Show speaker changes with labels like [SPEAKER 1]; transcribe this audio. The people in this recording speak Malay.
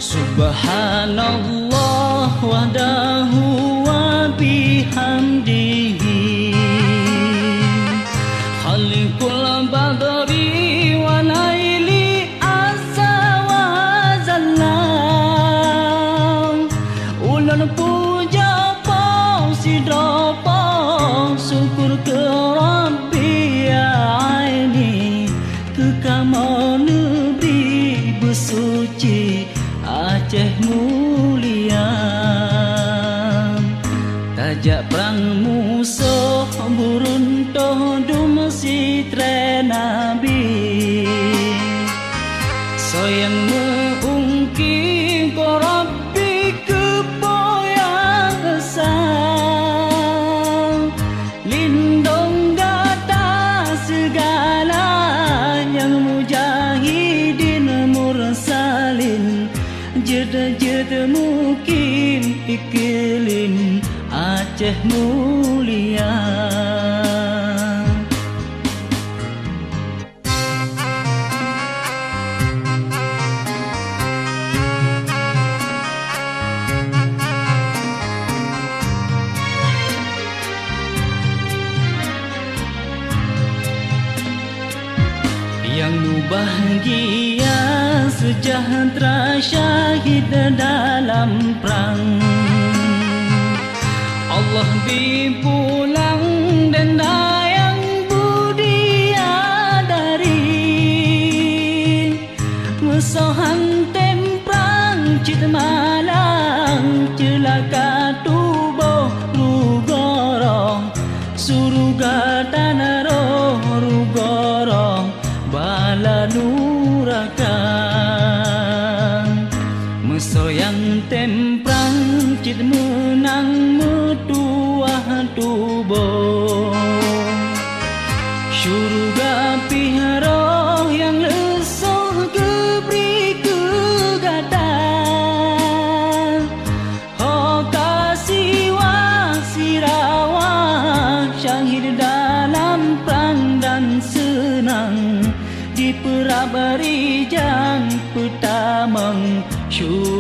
[SPEAKER 1] Subhanallah wahdahu wa bihamdihi khaliqul badri wa laili asa wa zallam ulun puja pau sidapa syukur ke Rabbi aini ke kamu negeri bersuci Aceh mulia. Tajak perang musuh buruntuh dum sitre nabi soyang meungki ko Rabbi kepoyang sang lindung gata segala yang mujahidin mursalin jeda-jeda mukim iklim Aceh mulia. Yang bahagia sejahtera syahid dalam perang Allah dipulang dan dayang budia dari musuhan temprang cit malang celaka tubuh rugoro suruga tanah roh rugoro bala nurakan mesoyang temprang cit menang metuah tubuh syurga piharoh yang lesuh keberi kegatan ho kasiwa sirawa syahid dalam perang dan senang di perabari jang pertamang syurga